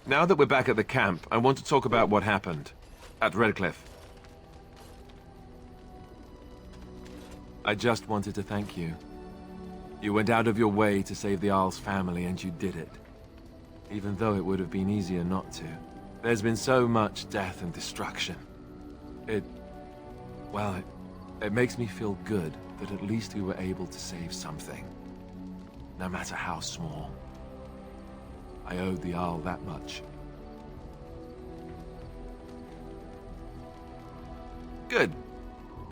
Now that we're back at the camp, I want to talk about what happened at Redcliffe. I just wanted to thank you. You went out of your way to save the Isle's family, and you did it. Even though it would have been easier not to. There's been so much death and destruction. It makes me feel good that at least we were able to save something. No matter how small. I owed the Isle that much. Good.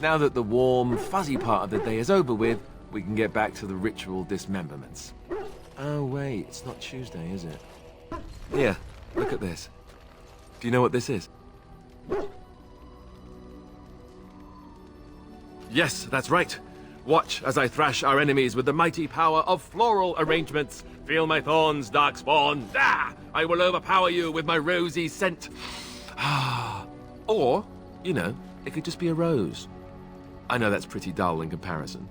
Now that the warm, fuzzy part of the day is over with, we can get back to the ritual dismemberments. Oh wait, it's not Tuesday, is it? Here, look at this. Do you know what this is? Yes, that's right. Watch as I thrash our enemies with the mighty power of floral arrangements. Feel my thorns, darkspawn. Ah! I will overpower you with my rosy scent. Or, you know, it could just be a rose. I know that's pretty dull in comparison.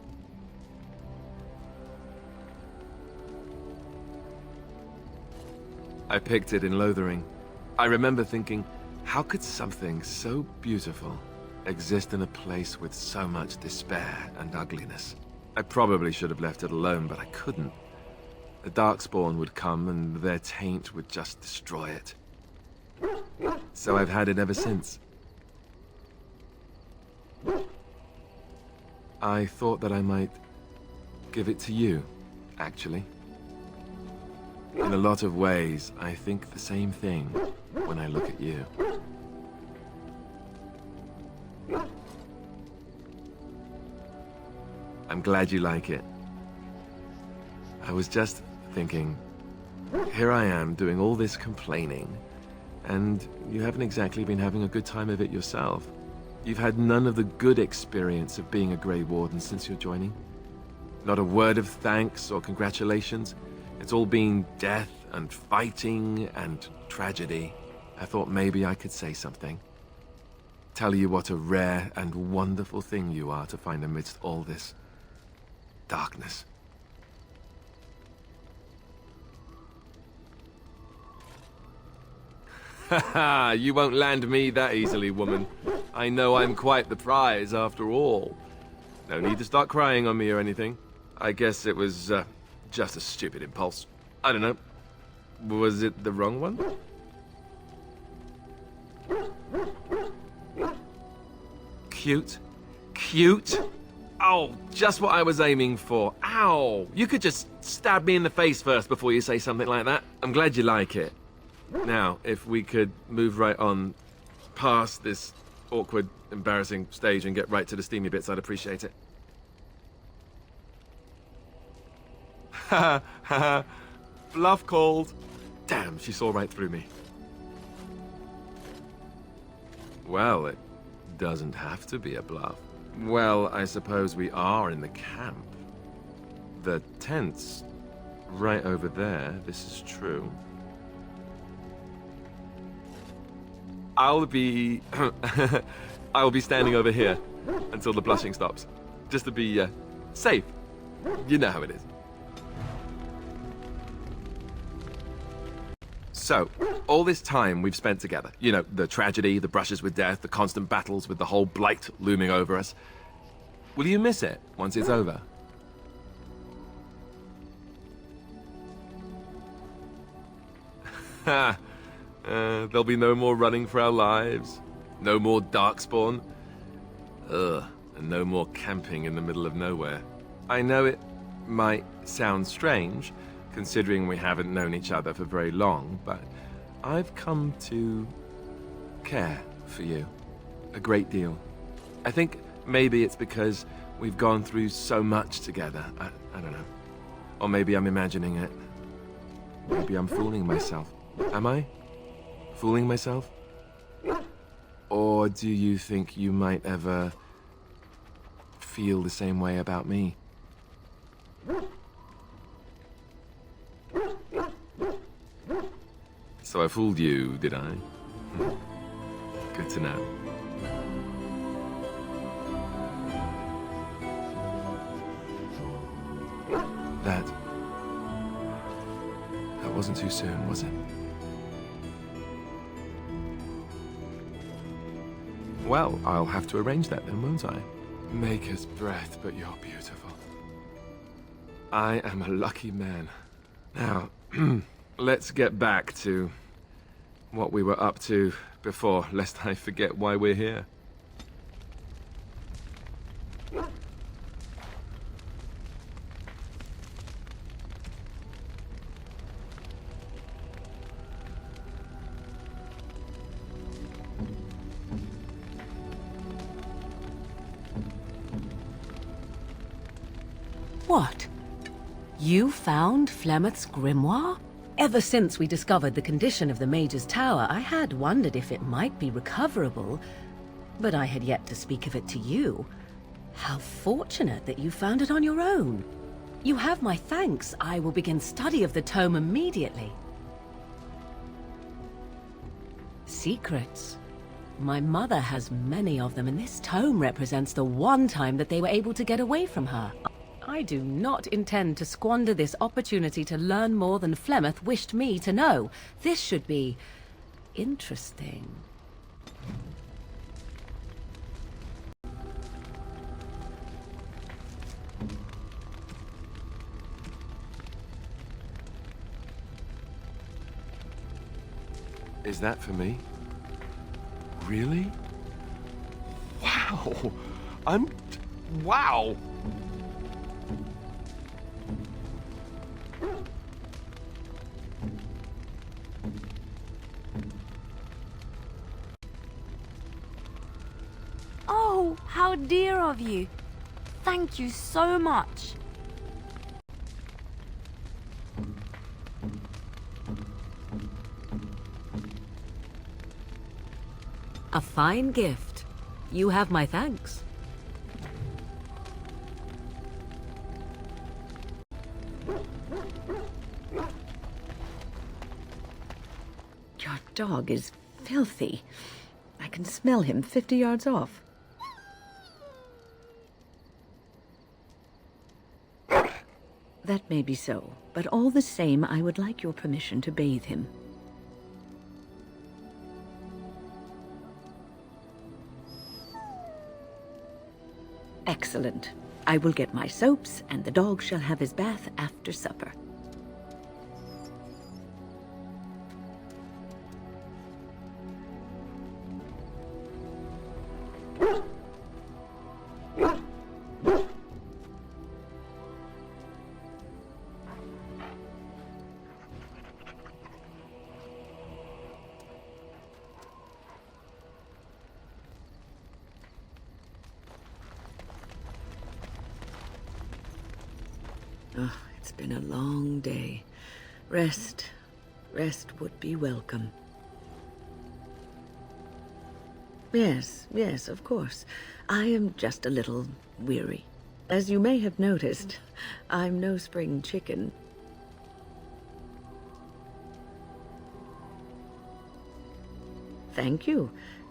I picked it in Lothering. I remember thinking, how could something so beautiful exist in a place with so much despair and ugliness? I probably should have left it alone, but I couldn't. The Darkspawn would come and their taint would just destroy it. So I've had it ever since. I thought that I might give it to you, actually. In a lot of ways, I think the same thing when I look at you. I'm glad you like it. I was just thinking, here I am doing all this complaining, and you haven't exactly been having a good time of it yourself. You've had none of the good experience of being a Grey Warden since your joining. Not a word of thanks or congratulations. It's all been death and fighting and tragedy. I thought maybe I could say something. Tell you what a rare and wonderful thing you are to find amidst all this darkness. Haha, you won't land me that easily, woman. I know I'm quite the prize after all. No need to start crying on me or anything. I guess it was just a stupid impulse. I don't know. Was it the wrong one? Cute. Cute? Oh, just what I was aiming for. Ow! You could just stab me in the face first before you say something like that. I'm glad you like it. Now, if we could move right on past this awkward, embarrassing stage and get right to the steamy bits, I'd appreciate it. Ha ha. Bluff called. Damn, she saw right through me. Well, it doesn't have to be a bluff. Well, I suppose we are in the camp. The tent's right over there. This is true. I'll be standing over here until the blushing stops, just to be safe. You know how it is. So, all this time we've spent together, you know, the tragedy, the brushes with death, the constant battles with the whole blight looming over us. Will you miss it once it's over? Ha! There'll be no more running for our lives, no more Darkspawn, and no more camping in the middle of nowhere. I know it might sound strange, considering we haven't known each other for very long, but I've come to care for you a great deal. I think maybe it's because we've gone through so much together. I don't know. Or maybe I'm imagining it. Maybe I'm fooling myself. Am I? Fooling myself? Or do you think you might ever feel the same way about me? So I fooled you, did I? Good to know. That wasn't too soon, was it? Well, I'll have to arrange that then, won't I? Maker's breath, but you're beautiful. I am a lucky man. Now, let's get back to what we were up to before, lest I forget why we're here. What? You found Flemeth's grimoire? Ever since we discovered the condition of the Mage's Tower, I had wondered if it might be recoverable, but I had yet to speak of it to you. How fortunate that you found it on your own. You have my thanks. I will begin study of the tome immediately. Secrets. My mother has many of them, and this tome represents the one time that they were able to get away from her. I do not intend to squander this opportunity to learn more than Flemeth wished me to know. This should be interesting. Is that for me? Really? Wow! Wow! Oh, how dear of you. Thank you so much. A fine gift. You have my thanks. Your dog is filthy. I can smell him 50 yards off. That may be so, but all the same, I would like your permission to bathe him. Excellent. I will get my soaps, and the dog shall have his bath after supper. Oh, it's been a long day. Rest would be welcome. Yes, of course. I am just a little weary. As you may have noticed, I'm no spring chicken. Thank you.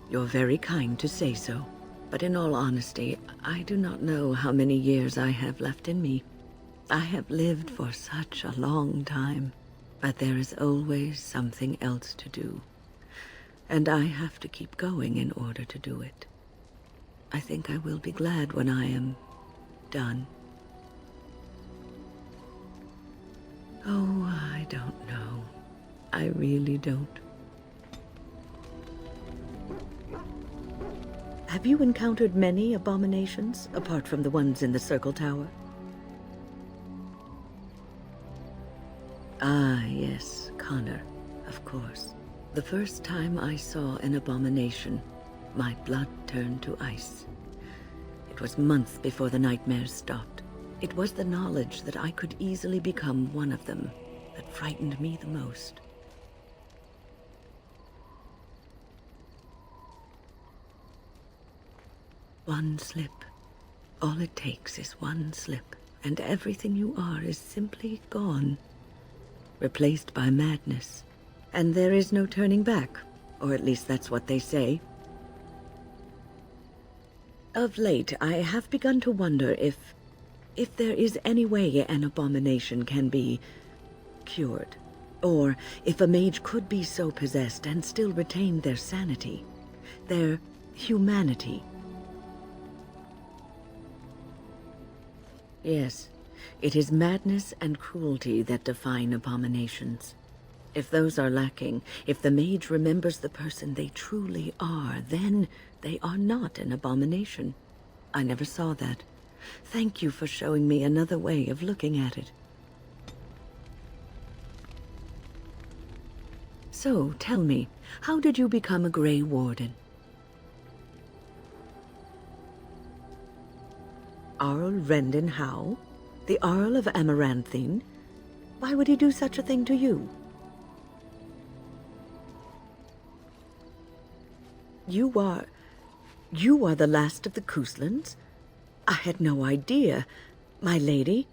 You're very kind to say so. But in all honesty, I do not know how many years I have left in me. I have lived for such a long time, but there is always something else to do. And I have to keep going in order to do it. I think I will be glad when I am done. Oh, I don't know. I really don't. Have you encountered many abominations, apart from the ones in the Circle Tower? Ah, yes, Connor, of course. The first time I saw an abomination, my blood turned to ice. It was months before the nightmares stopped. It was the knowledge that I could easily become one of them that frightened me the most. One slip. All it takes is one slip, and everything you are is simply gone. Replaced by madness. And there is no turning back, or at least that's what they say. Of late, I have begun to wonder if there is any way an abomination can be cured, or if a mage could be so possessed and still retain their sanity, their humanity. Yes, it is madness and cruelty that define abominations. If those are lacking, if the mage remembers the person they truly are, then they are not an abomination. I never saw that. Thank you for showing me another way of looking at it. So, tell me, how did you become a Grey Warden? Arl Rendon Howe? The Earl of Amaranthine? Why would he do such a thing to you? You are the last of the Couslands? I had no idea, my lady.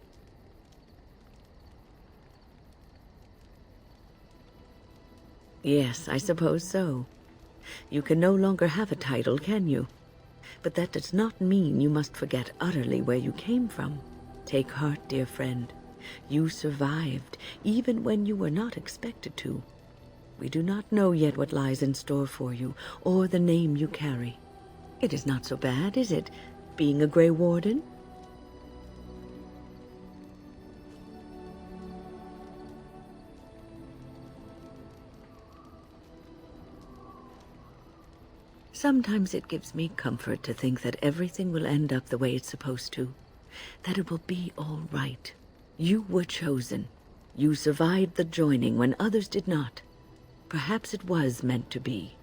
Yes, I suppose so. You can no longer have a title, can you? But that does not mean you must forget utterly where you came from. Take heart, dear friend. You survived, even when you were not expected to. We do not know yet what lies in store for you, or the name you carry. It is not so bad, is it, being a Grey Warden? Sometimes it gives me comfort to think that everything will end up the way it's supposed to. That it will be all right. You were chosen. You survived the joining when others did not. Perhaps it was meant to be.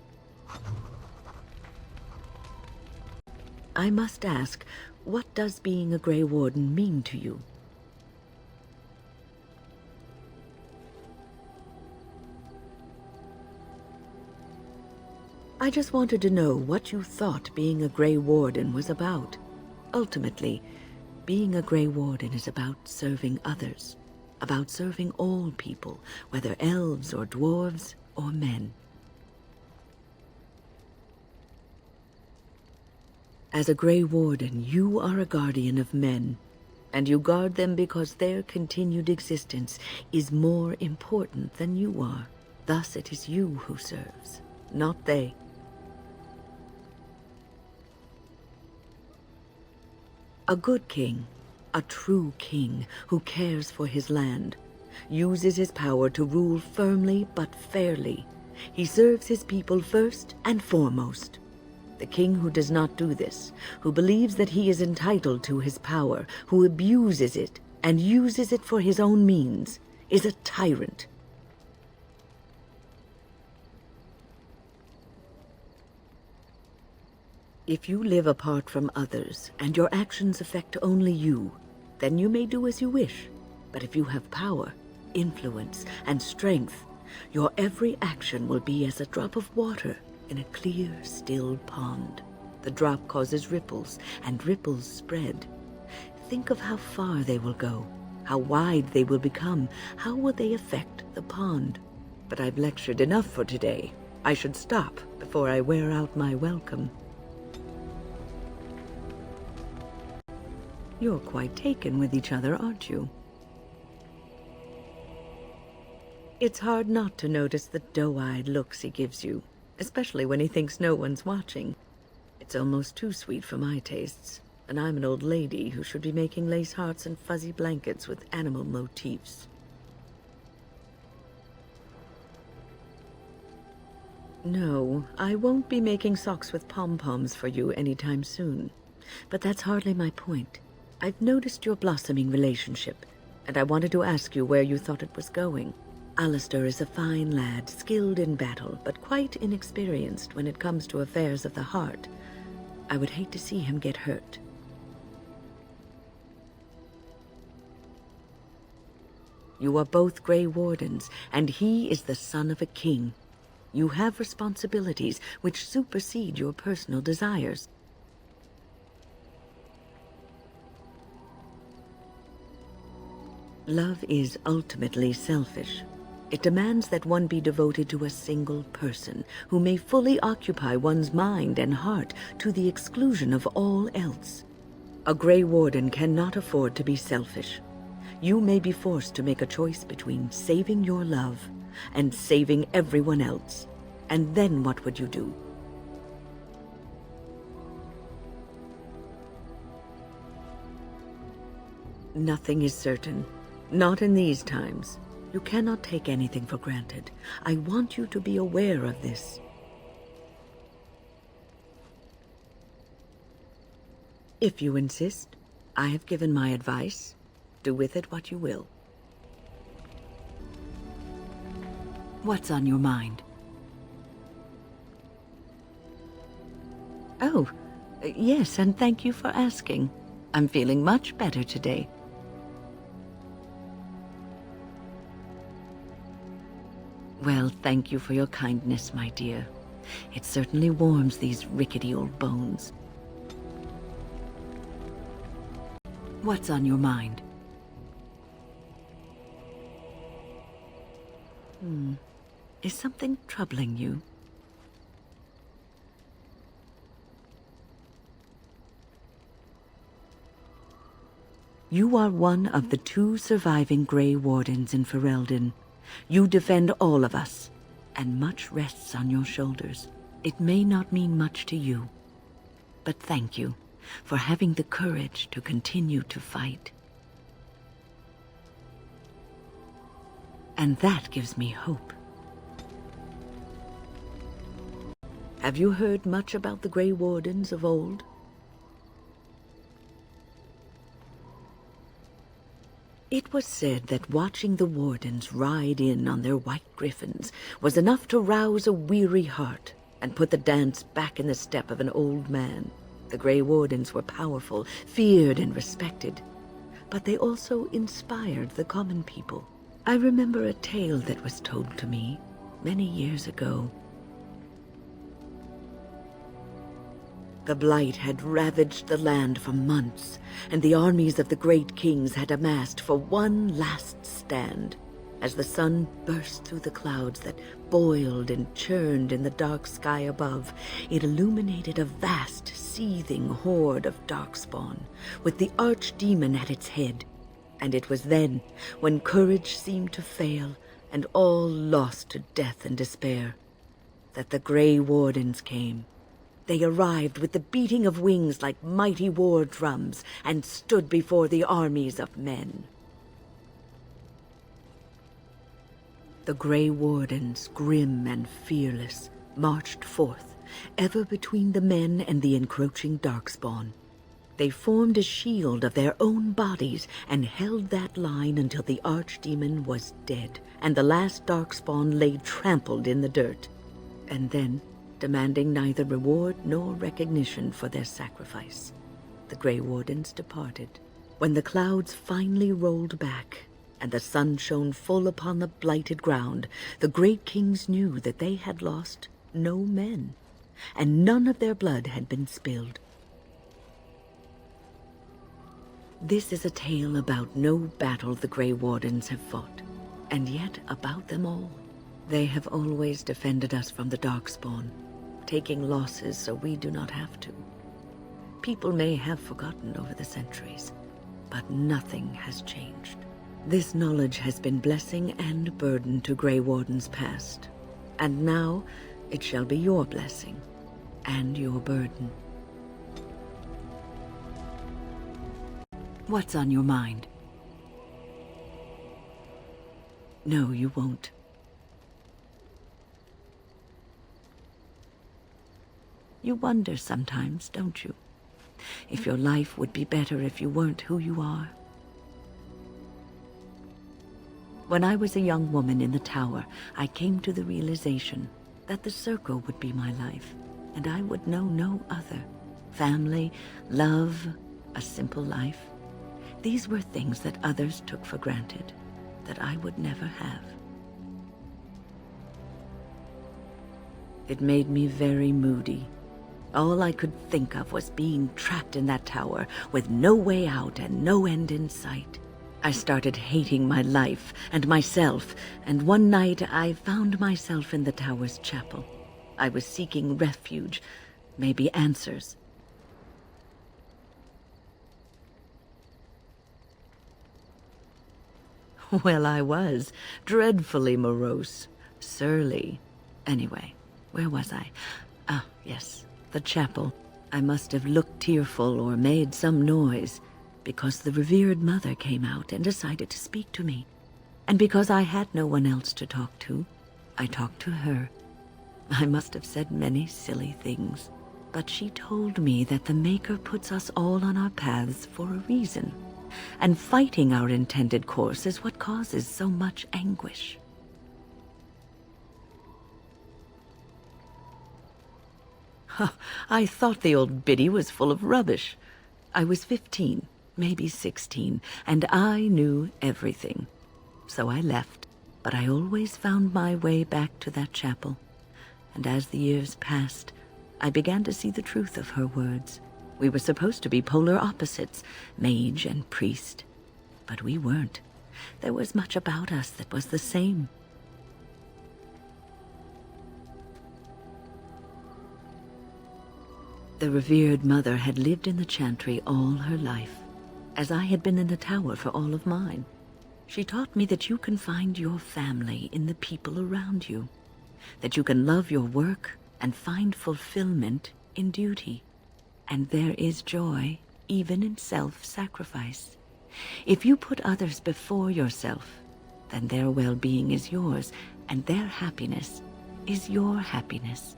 I must ask, what does being a Grey Warden mean to you? I just wanted to know what you thought being a Grey Warden was about. Ultimately, being a Grey Warden is about serving others, about serving all people, whether elves or dwarves or men. As a Grey Warden, you are a guardian of men, and you guard them because their continued existence is more important than you are. Thus it is you who serves, not they. A good king, a true king who cares for his land, uses his power to rule firmly but fairly. He serves his people first and foremost. The king who does not do this, who believes that he is entitled to his power, who abuses it and uses it for his own means, is a tyrant. If you live apart from others, and your actions affect only you, then you may do as you wish. But if you have power, influence, and strength, your every action will be as a drop of water in a clear, still pond. The drop causes ripples, and ripples spread. Think of how far they will go, how wide they will become, how will they affect the pond. But I've lectured enough for today. I should stop before I wear out my welcome. You're quite taken with each other, aren't you? It's hard not to notice the doe-eyed looks he gives you, especially when he thinks no one's watching. It's almost too sweet for my tastes, and I'm an old lady who should be making lace hearts and fuzzy blankets with animal motifs. No, I won't be making socks with pom-poms for you anytime soon. But that's hardly my point. I've noticed your blossoming relationship, and I wanted to ask you where you thought it was going. Alistair is a fine lad, skilled in battle, but quite inexperienced when it comes to affairs of the heart. I would hate to see him get hurt. You are both Grey Wardens, and he is the son of a king. You have responsibilities which supersede your personal desires. Love is ultimately selfish. It demands that one be devoted to a single person who may fully occupy one's mind and heart to the exclusion of all else. A Grey Warden cannot afford to be selfish. You may be forced to make a choice between saving your love and saving everyone else. And then what would you do? Nothing is certain. Not in these times. You cannot take anything for granted. I want you to be aware of this. If you insist, I have given my advice. Do with it what you will. What's on your mind? Oh, yes, and thank you for asking. I'm feeling much better today. Well, thank you for your kindness, my dear. It certainly warms these rickety old bones. What's on your mind? Is something troubling you? You are one of the 2 surviving Grey Wardens in Ferelden. You defend all of us, and much rests on your shoulders. It may not mean much to you, but thank you for having the courage to continue to fight. And that gives me hope. Have you heard much about the Grey Wardens of old? It was said that watching the Wardens ride in on their white griffins was enough to rouse a weary heart and put the dance back in the step of an old man. The Grey Wardens were powerful, feared and respected, but they also inspired the common people. I remember a tale that was told to me many years ago. The Blight had ravaged the land for months, and the armies of the great kings had amassed for one last stand. As the sun burst through the clouds that boiled and churned in the dark sky above, it illuminated a vast, seething horde of darkspawn, with the archdemon at its head. And it was then, when courage seemed to fail, and all lost to death and despair, that the Grey Wardens came. They arrived with the beating of wings like mighty war drums, and stood before the armies of men. The Grey Wardens, grim and fearless, marched forth, ever between the men and the encroaching darkspawn. They formed a shield of their own bodies and held that line until the archdemon was dead, and the last darkspawn lay trampled in the dirt. And then, demanding neither reward nor recognition for their sacrifice, the Grey Wardens departed. When the clouds finally rolled back, and the sun shone full upon the blighted ground, the great kings knew that they had lost no men, and none of their blood had been spilled. This is a tale about no battle the Grey Wardens have fought, and yet about them all. They have always defended us from the Darkspawn, taking losses so we do not have to. People may have forgotten over the centuries, but nothing has changed. This knowledge has been blessing and burden to Grey Wardens past, and now it shall be your blessing and your burden. What's on your mind? No, you won't. You wonder sometimes, don't you? If your life would be better if you weren't who you are. When I was a young woman in the tower, I came to the realization that the circle would be my life, and I would know no other. Family, love, a simple life. These were things that others took for granted, that I would never have. It made me very moody. All I could think of was being trapped in that tower with no way out and no end in sight. I started hating my life and myself, and one night I found myself in the tower's chapel. I was seeking refuge, maybe answers. Well, I was dreadfully morose, surly. Anyway, where was I? Ah, yes. The chapel. I must have looked tearful or made some noise. because the revered mother came out and decided to speak to me. And because I had no one else to talk to, I talked to her. I must have said many silly things, but she told me that the Maker puts us all on our paths for a reason, and fighting our intended course is what causes so much anguish. I thought the old biddy was full of rubbish. I was 15, maybe 16, and I knew everything. So I left, but I always found my way back to that chapel. And as the years passed, I began to see the truth of her words. We were supposed to be polar opposites, mage and priest. But we weren't. There was much about us that was the same. The revered mother had lived in the chantry all her life, as I had been in the tower for all of mine. She taught me that you can find your family in the people around you, that you can love your work and find fulfillment in duty, and there is joy even in self-sacrifice. If you put others before yourself, then their well-being is yours, and their happiness is your happiness.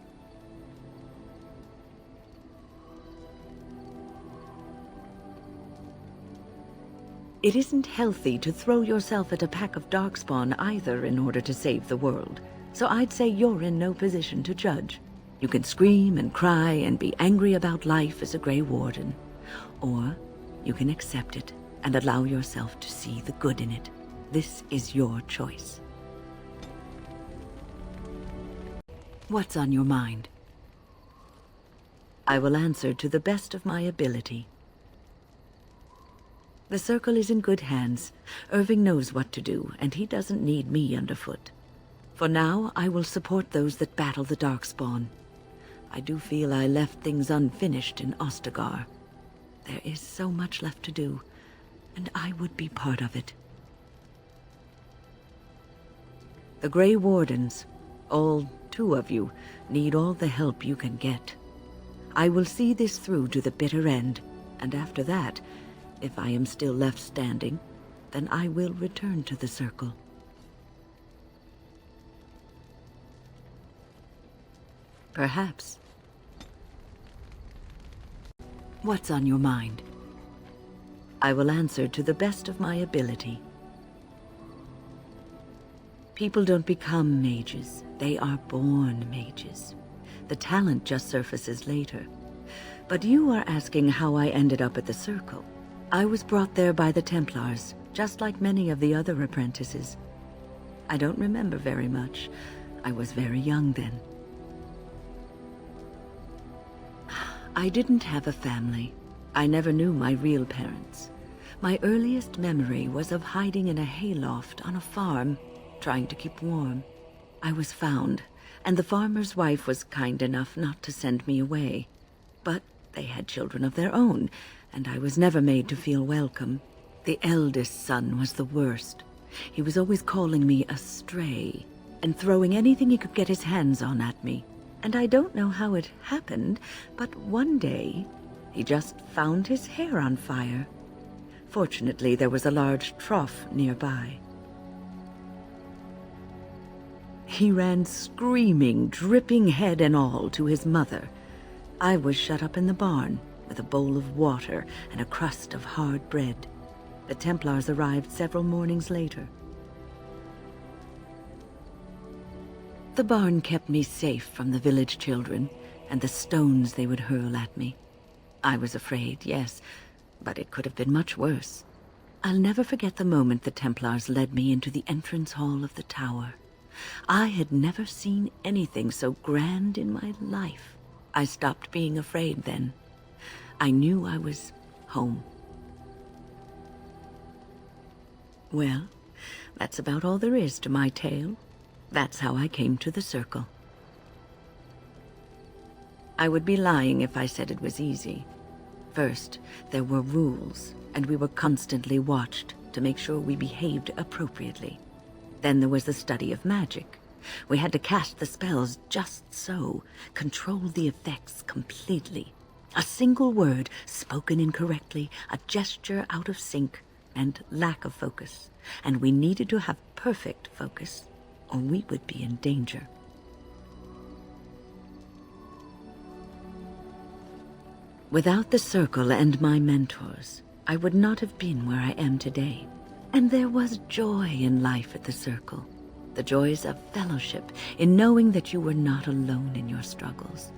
It isn't healthy to throw yourself at a pack of darkspawn either in order to save the world, so I'd say you're in no position to judge. You can scream and cry and be angry about life as a Grey Warden, or you can accept it and allow yourself to see the good in it. This is your choice. What's on your mind? I will answer to the best of my ability. The Circle is in good hands. Irving knows what to do, and he doesn't need me underfoot. For now, I will support those that battle the Darkspawn. I do feel I left things unfinished in Ostagar. There is so much left to do, and I would be part of it. The Grey Wardens, all 2 of you, need all the help you can get. I will see this through to the bitter end, and after that, if I am still left standing, then I will return to the Circle. Perhaps. What's on your mind? I will answer to the best of my ability. People don't become mages. They are born mages. The talent just surfaces later. But you are asking how I ended up at the Circle. I was brought there by the Templars, just like many of the other apprentices. I don't remember very much. I was very young then. I didn't have a family. I never knew my real parents. My earliest memory was of hiding in a hayloft on a farm, trying to keep warm. I was found, and the farmer's wife was kind enough not to send me away. But they had children of their own, and I was never made to feel welcome. The eldest son was the worst. He was always calling me a stray, and throwing anything he could get his hands on at me. And I don't know how it happened, but one day, he just found his hair on fire. Fortunately, there was a large trough nearby. He ran screaming, dripping head and all, to his mother. I was shut up in the barn, with a bowl of water and a crust of hard bread. The Templars arrived several mornings later. The barn kept me safe from the village children and the stones they would hurl at me. I was afraid, yes, but it could have been much worse. I'll never forget the moment the Templars led me into the entrance hall of the tower. I had never seen anything so grand in my life. I stopped being afraid then. I knew I was home. Well, that's about all there is to my tale. That's how I came to the Circle. I would be lying if I said it was easy. First, there were rules, and we were constantly watched to make sure we behaved appropriately. Then there was the study of magic. We had to cast the spells just so, control the effects completely. A single word spoken incorrectly, a gesture out of sync, and lack of focus. And we needed to have perfect focus, or we would be in danger. Without the circle and my mentors, I would not have been where I am today. And there was joy in life at the circle. The joys of fellowship, in knowing that you were not alone in your struggles.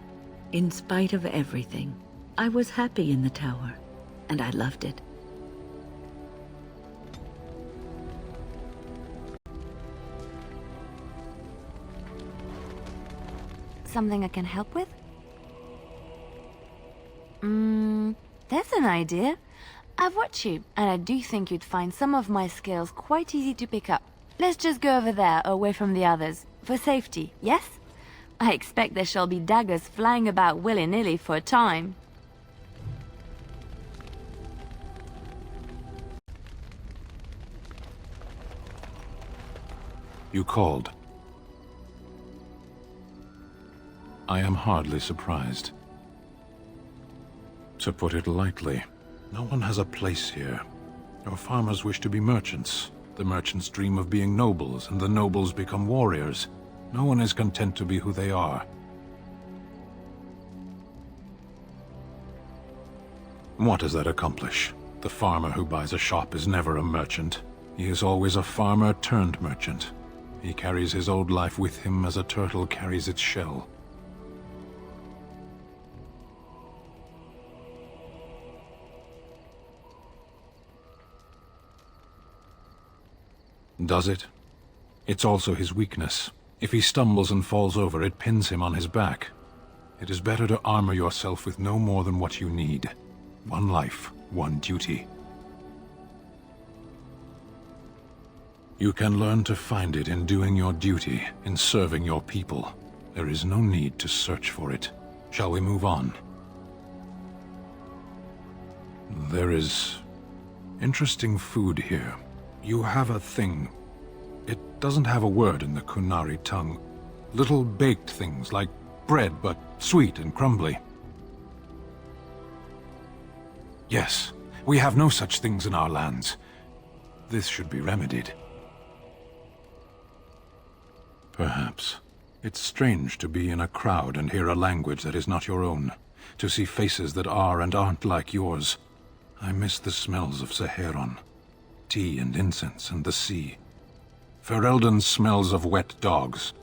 In spite of everything, I was happy in the tower, and I loved it. Something I can help with? There's an idea. I've watched you, and I do think you'd find some of my skills quite easy to pick up. Let's just go over there, away from the others. For safety, yes? I expect there shall be daggers flying about willy-nilly for a time. You called. I am hardly surprised. To put it lightly, no one has a place here. Your farmers wish to be merchants. The merchants dream of being nobles, and the nobles become warriors. No one is content to be who they are. What does that accomplish? The farmer who buys a shop is never a merchant. He is always a farmer turned merchant. He carries his old life with him as a turtle carries its shell. Does it? It's also his weakness. If he stumbles and falls over, it pins him on his back. It is better to armor yourself with no more than what you need. One life, one duty. You can learn to find it in doing your duty, in serving your people. There is no need to search for it. Shall we move on? There is interesting food here. You have a thing. It doesn't have a word in the Kunari tongue. Little baked things like bread, but sweet and crumbly. Yes, we have no such things in our lands. This should be remedied. Perhaps. It's strange to be in a crowd and hear a language that is not your own. To see faces that are and aren't like yours. I miss the smells of Saharon. Tea and incense and the sea. Ferelden smells of wet dogs.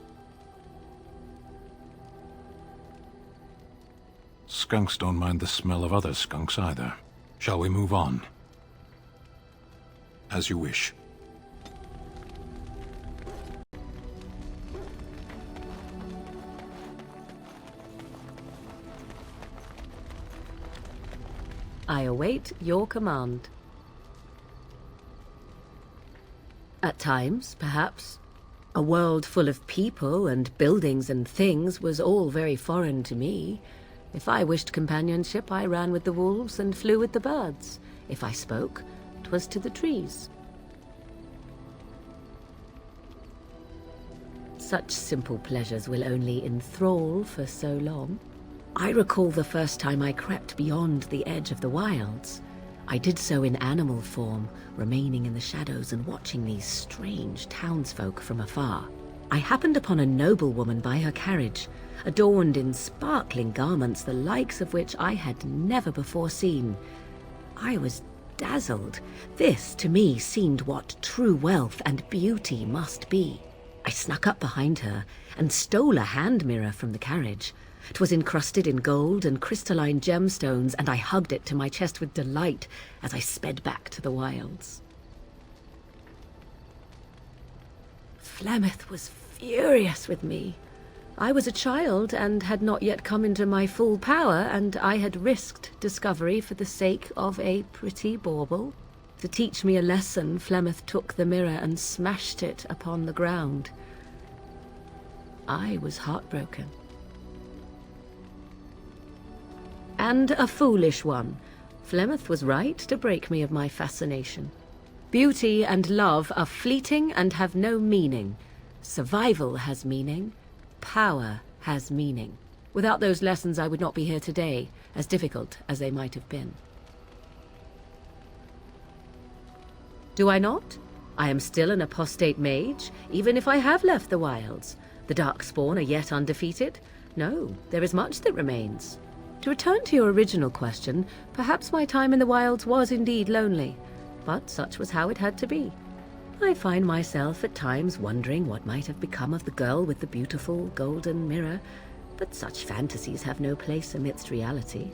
Skunks don't mind the smell of other skunks either. Shall we move on? As you wish. I await your command. At times, perhaps. A world full of people and buildings and things was all very foreign to me. If I wished companionship, I ran with the wolves and flew with the birds. If I spoke, 'twas to the trees. Such simple pleasures will only enthrall for so long. I recall the first time I crept beyond the edge of the wilds. I did so in animal form, remaining in the shadows and watching these strange townsfolk from afar. I happened upon a noblewoman by her carriage, adorned in sparkling garments the likes of which I had never before seen. I was dazzled. This, to me, seemed what true wealth and beauty must be. I snuck up behind her and stole a hand mirror from the carriage. 'Twas encrusted in gold and crystalline gemstones, and I hugged it to my chest with delight as I sped back to the wilds. Flemeth was furious with me. I was a child and had not yet come into my full power, and I had risked discovery for the sake of a pretty bauble. To teach me a lesson, Flemeth took the mirror and smashed it upon the ground. I was heartbroken. And a foolish one. Flemeth was right to break me of my fascination. Beauty and love are fleeting and have no meaning. Survival has meaning. Power has meaning. Without those lessons, I would not be here today, as difficult as they might have been. Do I not? I am still an apostate mage, even if I have left the wilds. The Darkspawn are yet undefeated. No, there is much that remains. To return to your original question, perhaps my time in the wilds was indeed lonely, but such was how it had to be. I find myself at times wondering what might have become of the girl with the beautiful golden mirror, but such fantasies have no place amidst reality.